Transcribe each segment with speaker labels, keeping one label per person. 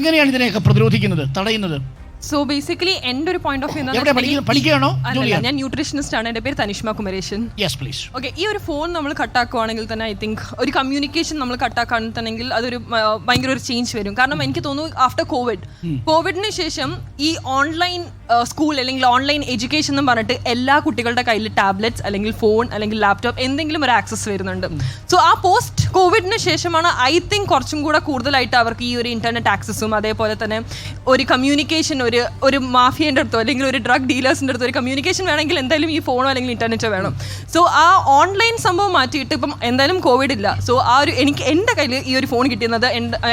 Speaker 1: എങ്ങനെയാണ് ഇതിനെയൊക്കെ പ്രതിരോധിക്കുന്നത്, തടയുന്നത്?
Speaker 2: സോ ബേസിക്കലി എൻ്റെ ഒരു പോയിന്റ് ഓഫ് വ്യൂ
Speaker 1: പഠിക്കുകയാണോ?
Speaker 2: ഞാൻ ന്യൂട്രീഷനിസ്റ്റ് ആണ്. എൻ്റെ പേര് Tanishma Kumaresan.
Speaker 1: Yes please.
Speaker 2: Okay, ഈ ഒരു ഫോൺ നമ്മൾ കട്ടാക്കുവാണെങ്കിൽ തന്നെ ഐ തിങ്ക് ഒരു കമ്മ്യൂണിക്കേഷൻ നമ്മൾ കട്ടാക്കുകയാണെന്നുണ്ടെങ്കിൽ അതൊരു ഭയങ്കര ഒരു ചേഞ്ച് വരും. കാരണം എനിക്ക് തോന്നുന്നു ആഫ്റ്റർ കോവിഡിന് ശേഷം ഈ ഓൺലൈൻ സ്കൂൾ അല്ലെങ്കിൽ ഓൺലൈൻ എഡ്യൂക്കേഷൻ എന്ന് പറഞ്ഞിട്ട് എല്ലാ കുട്ടികളുടെ കയ്യിൽ ടാബ്ലറ്റ്സ് അല്ലെങ്കിൽ ഫോൺ അല്ലെങ്കിൽ ലാപ്ടോപ്പ് എന്തെങ്കിലും ഒരു ആക്സസ് വരുന്നുണ്ട്. സോ ആ പോസ്റ്റ് കോവിഡിന് ശേഷമാണ് ഐ തിങ്ക് കുറച്ചും കൂടെ കൂടുതലായിട്ട് അവർക്ക് ഈ ഒരു ഇന്റർനെറ്റ് ആക്സസും അതേപോലെ തന്നെ ഒരു കമ്മ്യൂണിക്കേഷൻ ഒരു മാഫിയൻ്റെ അടുത്തോ അല്ലെങ്കിൽ ഒരു ഡ്രഗ് ഡീലേഴ്സിൻ്റെ അടുത്തോ ഒരു കമ്മ്യൂണിക്കേഷൻ വേണമെങ്കിൽ എന്തായാലും ഈ ഫോണോ അല്ലെങ്കിൽ ഇന്റർനെറ്റോ വേണം. സോ ആ ഓൺലൈൻ സംഭവം മാറ്റിയിട്ട് ഇപ്പം എന്തായാലും കോവിഡ് ഇല്ല. സോ ആ ഒരു എൻ്റെ കയ്യിൽ ഈ ഒരു ഫോൺ കിട്ടുന്നത്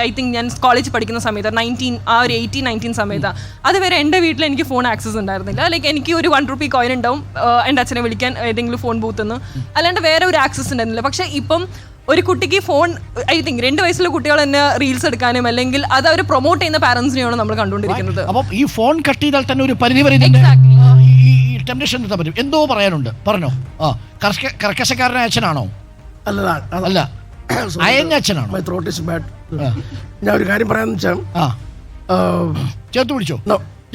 Speaker 2: ഐ തിങ്ക് ഞാൻ കോളേജ് പഠിക്കുന്ന സമയത്ത് 18-19 സമയത്താണ്. അതുവരെ എൻ്റെ വീട്ടിൽ എനിക്ക് ഫോൺ ആക്സസ് ഉണ്ടായിരുന്നില്ല. ലൈക്ക് എനിക്ക് ഒരു 1 രൂപ കോയിൻ ഉണ്ടാവും എൻ്റെ അച്ഛനെ വിളിക്കാൻ ഏതെങ്കിലും ഫോൺ ബൂത്തുനിന്ന്, അല്ലാണ്ട് വേറെ ഒരു ആക്സസ് ഉണ്ടായിരുന്നില്ല. പക്ഷേ ഇപ്പം ഒരു കുട്ടിക്ക് ഫോൺ ഐ തിങ്ക് 2 വയസ്സുള്ള കുട്ടികൾ തന്നെ റീൽസ് എടുക്കാനും അല്ലെങ്കിൽ അത് അവർ പ്രൊമോട്ട് ചെയ്യുന്ന പാരന്റ്സിനെയാണ് നമ്മൾ കണ്ടുകൊണ്ടിരിക്കുന്നത്.
Speaker 1: അപ്പം ഈ ഫോൺ കട്ട് ചെയ്താൽ തന്നെ ഒരു പരിധി വരെ ടെംപ്റ്റേഷൻ നിർത്താൻ പറ്റും. എന്തോ പറയാനുണ്ട്, പറഞ്ഞോ. കർക്കശക്കാരനായ അച്ഛനാണോ? അല്ല, അയഞ്ഞ അച്ഛനാണോ?
Speaker 3: ഞാൻ ഒരു കാര്യം പറയാന്ന് വെച്ചാൽ
Speaker 1: ചേർത്ത് പിടിച്ചോ.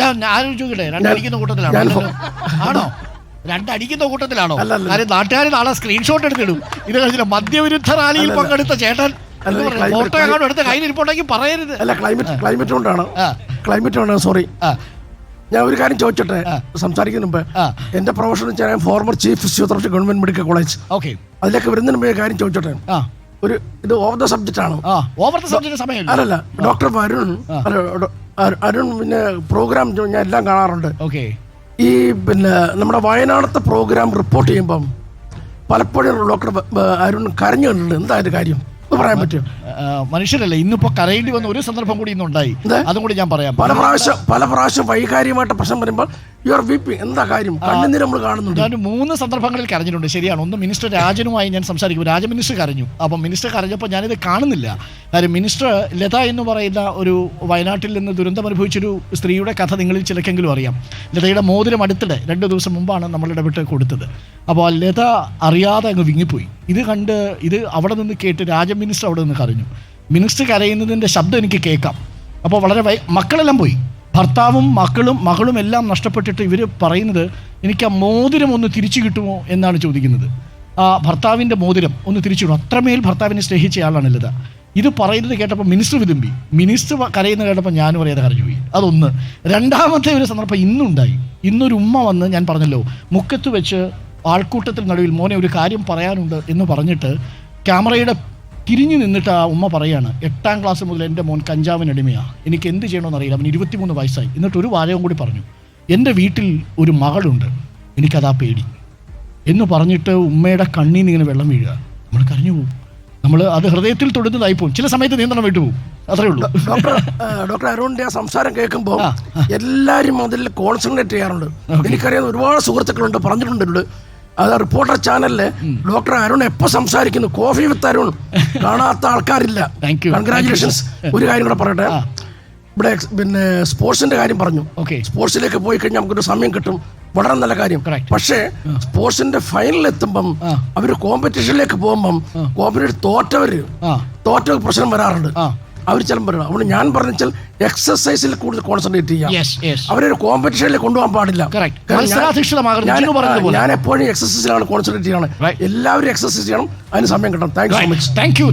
Speaker 1: ഞാൻ ആലോചിച്ചോട്ടെ, രണ്ടടിക്കുന്ന കൂട്ടത്തിലാണോ? ആണോ? രണ്ടടിക്കുന്ന കൂട്ടത്തിലാണോ? കാര്യം നാട്ടുകാർ നാളെ സ്ക്രീൻഷോട്ട് എടുത്തിടും. ഇത് കഴിഞ്ഞില്ല മദ്യവിരുദ്ധ റാലിയിൽ പങ്കെടുത്ത ചേട്ടൻ ഫോട്ടോ എങ്ങാണ്ട് എടുത്ത് കയ്യിലിരിപ്പുണ്ടെങ്കിൽ പറയരുത്.
Speaker 3: അല്ല, ക്ലൈമറ്റ് കൊണ്ടാണ്. സോറി. ഞാൻ ഒരു കാര്യം ചോദിച്ചോട്ടെ സംസാരിക്കുന്ന മുമ്പ്. എന്റെ പ്രൊഫഷൻ വെച്ചാൽ former chief physiotherapy government medical college. അതിലേക്ക് വരുന്നതിന് മുമ്പ് കാര്യം ചോദിച്ചോട്ടെ. ഇത് ഓവർ ദ സബ്ജക്റ്റ് ആണ്. അല്ലല്ല, ഡോക്ടർ അരുൺ പിന്നെ പ്രോഗ്രാം ഞാൻ എല്ലാം കാണാറുണ്ട്. ഈ പിന്നെ നമ്മുടെ വയനാടത്തെ പ്രോഗ്രാം റിപ്പോർട്ട് ചെയ്യുമ്പം പലപ്പോഴും ഡോക്ടർ അരുൺ കരഞ്ഞു കണ്ടിട്ടുണ്ട്. എന്താ അതിന്റെ കാര്യം പറയാൻ പറ്റും?
Speaker 1: മനുഷ്യരല്ലേ, ഇന്നിപ്പോ കരയേണ്ടി വന്ന ഒരു സന്ദർഭം കൂടി ഇന്നുണ്ടായി. അതും കൂടി ഞാൻ പറയാം.
Speaker 3: പല പ്രാവശ്യം വൈകാര്യമായിട്ട് പ്രശ്നം വരുമ്പോൾ യു ആർ വീപ്പിംഗ്. എന്താ കാര്യം? കണ്ണുനീര് നമ്മൾ കാണുന്നുണ്ട്.
Speaker 1: ഞാൻ 3 സന്ദർഭങ്ങളിൽ കരഞ്ഞിട്ടുണ്ട്. ശരിയാണ്. ഒന്ന് മിനിസ്റ്റർ രാജനുമായി ഞാൻ സംസാരിക്കും. രാജമിനിസ്റ്റർ കരഞ്ഞു. അപ്പം മിനിസ്റ്റർ കരഞ്ഞപ്പോൾ ഞാനിത് കാണുന്നില്ല. കാര്യം മിനിസ്റ്റർ ലത എന്ന് പറയുന്ന ഒരു വയനാട്ടിൽ നിന്ന് ദുരന്തം അനുഭവിച്ചൊരു സ്ത്രീയുടെ കഥ നിങ്ങളിൽ ചിലക്കെങ്കിലും അറിയാം. ലതയുടെ മോതിരം അടുത്തിടെ 2 ദിവസം മുമ്പാണ് നമ്മൾ ഇടപെട്ട് കൊടുത്തത്. അപ്പോൾ ലത അറിയാതെ അങ്ങ് വിങ്ങിപ്പോയി. ഇത് കണ്ട് അവിടെ നിന്ന് കേട്ട് രാജമിനിസ്റ്റർ അവിടെ നിന്ന് കരഞ്ഞു. മിനിസ്റ്റർ കരയുന്നതിൻ്റെ ശബ്ദം എനിക്ക് കേൾക്കാം. അപ്പോൾ വളരെ മക്കളെല്ലാം പോയി, ഭർത്താവും മകളും എല്ലാം നഷ്ടപ്പെട്ടിട്ട് ഇവർ പറയുന്നത് എനിക്ക് ആ മോതിരം ഒന്ന് തിരിച്ചു കിട്ടുമോ എന്നാണ് ചോദിക്കുന്നത്. ആ ഭർത്താവിൻ്റെ മോതിരം ഒന്ന് തിരിച്ചു കിട്ടും. അത്രമേൽ ഭർത്താവിനെ സ്നേഹിച്ചയാളാണ് ലത. ഇത് പറയുന്നത് കേട്ടപ്പോൾ മിനിസ്റ്റർ വിതുമ്പി. മിനിസ്റ്റർ കരയുന്നത് കേട്ടപ്പോൾ ഞാനും അറിയാതെ കരഞ്ഞുപോയി. അതൊന്ന്. രണ്ടാമത്തെ ഒരു സന്ദർഭം ഇന്നുണ്ടായി. ഇന്നൊരു ഉമ്മ വന്ന്, ഞാൻ പറഞ്ഞല്ലോ, മുക്കത്ത് വെച്ച് ആൾക്കൂട്ടത്തിൽ നടുവിൽ മോനെ ഒരു കാര്യം പറയാനുണ്ട് എന്ന് പറഞ്ഞിട്ട് ക്യാമറയുടെ തിരിഞ്ഞു നിന്നിട്ട് ആ ഉമ്മ പറയാണ്, 8ാം ക്ലാസ് മുതൽ എൻ്റെ മോൻ കഞ്ചാവിനടിമയാണ്, എനിക്ക് എന്ത് ചെയ്യണമെന്ന് അറിയില്ല, അവന് 23 വയസ്സായി. എന്നിട്ട് ഒരു വാചകം കൂടി പറഞ്ഞു, എൻ്റെ വീട്ടിൽ ഒരു മകളുണ്ട്, എനിക്കതാ പേടി എന്ന് പറഞ്ഞിട്ട് ഉമ്മയുടെ കണ്ണീന്ന് ഇങ്ങനെ വെള്ളം വീഴുക. നമ്മൾ കരഞ്ഞു പോകും. നമ്മൾ അത് ഹൃദയത്തിൽ തൊടുന്നതായി പോകും. ചില സമയത്ത് നിയന്ത്രണം വിട്ടു പോകും. അത്രേ ഉള്ളൂ.
Speaker 3: ഡോക്ടർ അരുണിന്റെ ആ സംസാരം കേൾക്കുമ്പോൾ എല്ലാവരും അതിൽ കോൺസെൻട്രേറ്റ് ചെയ്യാറുണ്ട്. എനിക്കറിയാവുന്ന ഒരുപാട് സുഹൃത്തുക്കളുണ്ട്, പറഞ്ഞിട്ടുണ്ട്. അത് റിപ്പോർട്ടർ ചാനലില് ഡോക്ടർ അരുൺ എപ്പോ സംസാരിക്കുന്നു, കോഫി വിത്ത് അരുൺ കാണാത്ത ആൾക്കാരില്ല. കൺഗ്രാജുലേഷൻസ്. ഒരു കാര്യം കൂടെ പറയട്ടെ. ഇവിടെ പിന്നെ സ്പോർട്സിന്റെ കാര്യം പറഞ്ഞു. സ്പോർട്സിലേക്ക് പോയി കഴിഞ്ഞാൽ നമുക്കൊരു സമയം കിട്ടും, വളരെ നല്ല കാര്യം. പക്ഷേ സ്പോർട്സിന്റെ ഫൈനൽ എത്തുമ്പം അവര് കോമ്പറ്റീഷനിലേക്ക് പോകുമ്പം തോറ്റ പ്രശ്നം വരാറുണ്ട്. അവർ ചിലപ്പോൾ പറയണം. അവിടെ ഞാൻ പറഞ്ഞാൽ എക്സസൈസിൽ കൂടുതൽ കോൺസെൻട്രേറ്റ് ചെയ്യാം. അവരൊരു കോമ്പറ്റീഷനിൽ കൊണ്ടുപോകാൻ പാടില്ല. ഞാൻ എപ്പോഴും എക്സസൈസിലാണ് കോൺസെൻട്രേറ്റ് ചെയ്യണം. എല്ലാവരും എക്സസൈസ് ചെയ്യണം. അതിന് സമയം കിട്ടണം. Thank you so much.
Speaker 1: Thank you.